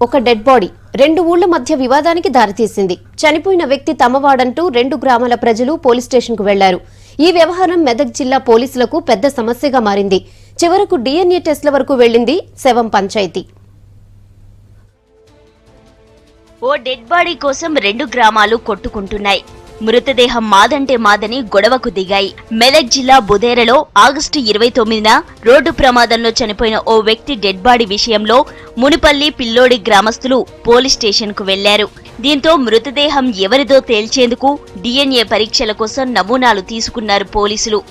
ఒక dead body 2 ఊళ్ల మధ్య వివాదానికి దారితీసింది. చనిపోయిన వ్యక్తి తమవాడంటూ 2 గ్రామాల ప్రజలు పోలీస్ స్టేషన్కు వెళ్లారు. ఈ వ్యవహారం మెదక్ జిల్లా పోలీసులకు పెద్ద సమస్యగా మారింది. చివరకు DNA టెస్ట్ల వరకు వెళ్లింది శవం పంచాయతీ. ఓ డెడ్ బాడీ కోసం 2 గ్రామాలు కొట్టుకుంటున్నాయి. మృతదేహం మాదంటే మాదని గొడవకు దిగాయి. మెదక్ జిల్లా బుదేరలో ఆగస్టు 29న రోడ్డు ప్రమాదంలో చనిపోయిన ఓ వ్యక్తి డెడ్ బాడీ విషయంలో మునిపల్లి పిల్లోడి గ్రామస్తులు పోలీస్ స్టేషన్ కు వెళ్లారు. దీంతో మృతదేహం ఎవరిదో తేల్చేందుకు DNA పరీక్షల కోసం నమూనాలు తీసుకున్నారు పోలీసులు.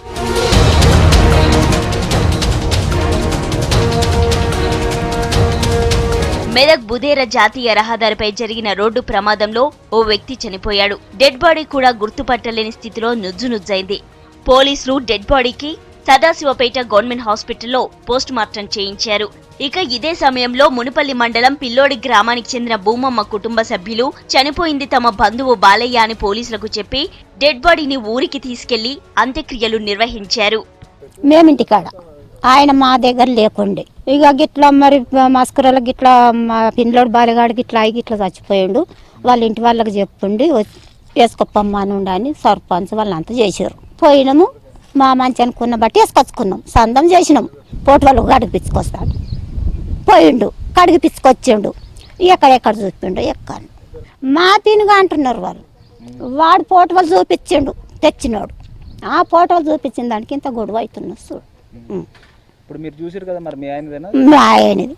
మెదక్ బుదేర జాతీయ రహదారిపై జరిగిన రోడ్డు ప్రమాదంలో ఓ వ్యక్తి చనిపోయాడు. డెడ్ బాడీ కూడా గుర్తుపట్టలేని స్థితిలో నుజ్జునుజ్జైంది. పోలీసులు డెడ్ బాడీకి సదాశివపేట గవర్నమెంట్ హాస్పిటల్లో పోస్ట్ మార్టం చేయించారు. ఇక ఇదే సమయంలో మునిపల్లి మండలం పిల్లోడి గ్రామానికి చెందిన భూమమ్మ కుటుంబ సభ్యులు చనిపోయింది తమ బంధువు బాలయ్య అని పోలీసులకు చెప్పి డెడ్ బాడీని ఊరికి తీసుకెళ్లి అంత్యక్రియలు నిర్వహించారు. మేమింటికాడ ఆయన మా దగ్గర లేకుండే ఇక గిట్లా మరి మస్కరలకు గిట్లా మా పిల్లోడు బాలిగాడు గిట్లా అయి గిట్లా చచ్చిపోయిండు. వాళ్ళ ఇంటి వాళ్ళకి చెప్పుండి వేసుకొప్పమ్మా నుండి అని సర్పంచ్ వాళ్ళంతా చేసారు. పోయినాము మా మంచి అనుకున్న బట్టి వేసుకొచ్చుకున్నాం. సందం చేసినాం. పోటీ వాళ్ళు కడిగిపించుకొస్తాడు పోయిండు. కడిగిపించుకొచ్చిండు. ఎక్కడెక్కడ చూపిండు ఎక్కడ మా తినుగా అంటున్నారు వాళ్ళు. వాడు పోటీ వాళ్ళు చూపించిండు తెచ్చినాడు. ఆ ఫోటోలు చూపించిన దానికి ఇంత గొడవ అవుతున్నారు చూడు. ఇప్పుడు మీరు చూసారు కదా మరి మీ ఆయనదేనా? మా ఆయనది.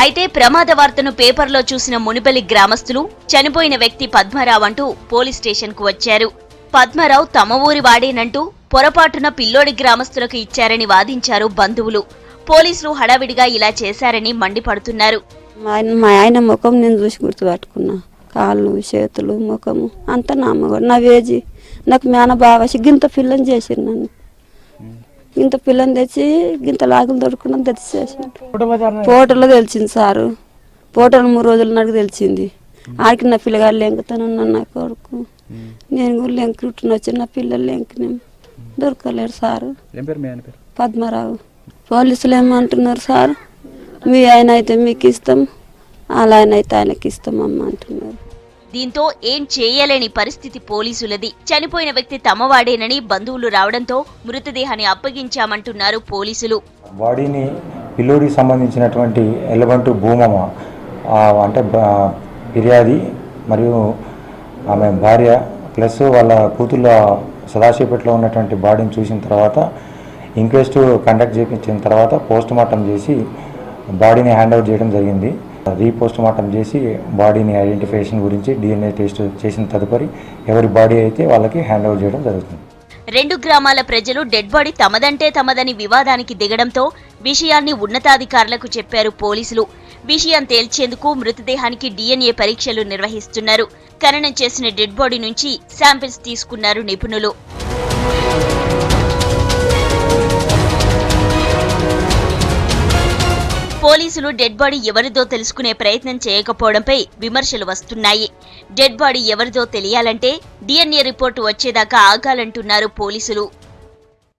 అయితే ప్రమాద వార్తను పేపర్లో చూసిన మునిపల్లి గ్రామస్తులు చనిపోయిన వ్యక్తి పద్మారావు అంటూ పోలీస్ స్టేషన్ కు వచ్చారు. పద్మారావు తమ ఊరి వాడేనంటూ పొరపాటున పిల్లోడి గ్రామస్తులకు ఇచ్చారని వాదించారు బంధువులు. పోలీసులు హడావిడిగా ఇలా చేశారని మండిపడుతున్నారు. మా ఆయన ముఖం నేను చూసి గుర్తుపట్టుకున్నా. కాళ్ళు చేతులు ముఖము అంత నా మగడు నా వేజీ నాకు మేన బాగా గింత పిల్లని చేసారు. నన్ను ఇంత పిల్లని తెచ్చి గింత లాగులు దొరుకున్నాను తెచ్చేసాను. ఫోటోలో తెలిసింది సారు. ఫోటోలు 3 రోజులు నాకు తెలిసింది. ఆడికి నా పిల్లగాడు లెంకుతాను నా కొడుకు. నేను కూడా లెంకుట్టుని వచ్చి నా పిల్లలు లెంకిన దొరకలేరు సారు. పద్మారావు. పోలీసులు ఏమంటున్నారు సార్, మీ ఆయన అయితే మీకు ఇస్తాం, అలా ఆయన అయితే ఆయనకి ఇస్తామమ్మా అంటున్నారు. దీంతో ఏం చేయలేని పరిస్థితి పోలీసులది. చనిపోయిన వ్యక్తి తమవాడేనని బంధువులు రావడంతో మృతదేహాన్ని అప్పగించామంటున్నారు పోలీసులు. బాడీని పిల్లోడికి సంబంధించినటువంటి ఎలబంటు భూమమ్మ అంటే ఫిర్యాది మరియు ఆమె భార్య ప్లస్ వాళ్ళ కూతుళ్ళ సదాశివపేటలో ఉన్నటువంటి బాడీని చూసిన తర్వాత ఇంక్వెస్ట్ కండక్ట్ చేయించిన తర్వాత పోస్ట్ మార్టం చేసి బాడీని హ్యాండ్ ఓవర్ చేయడం జరిగింది. రీపోస్ట్ మార్టం చేసి బాడీని ఐడెంటిఫికేషన్ గురించి DNA టెస్ట్ చేసిన తదుపరి ఎవరి బాడీ అయితే వాళ్ళకి హ్యాండ్ ఓవర్ చేయడం జరుగుతుంది. 2 గ్రామాల ప్రజలు డెడ్ బాడీ తమదంటే తమదని వివాదానికి దిగడంతో విషయాన్ని ఉన్నతాధికారులకు చెప్పారు పోలీసులు. విషయం తేల్చేందుకు మృతదేహానికి DNA పరీక్షలు నిర్వహిస్తున్నారు. ఖననం చేసిన డెడ్ బాడీ నుంచి శాంపిల్స్ తీసుకున్నారు నిపుణులు. పోలీసులు డెడ్ బాడీ ఎవరిదో తెలుసుకునే ప్రయత్నం చేయకపోవడంపై విమర్శలు వస్తున్నాయి. డెడ్ బాడీ ఎవరిదో తెలియాలంటే DNA రిపోర్టు వచ్చేదాకా ఆగాలంటున్నారు పోలీసులు.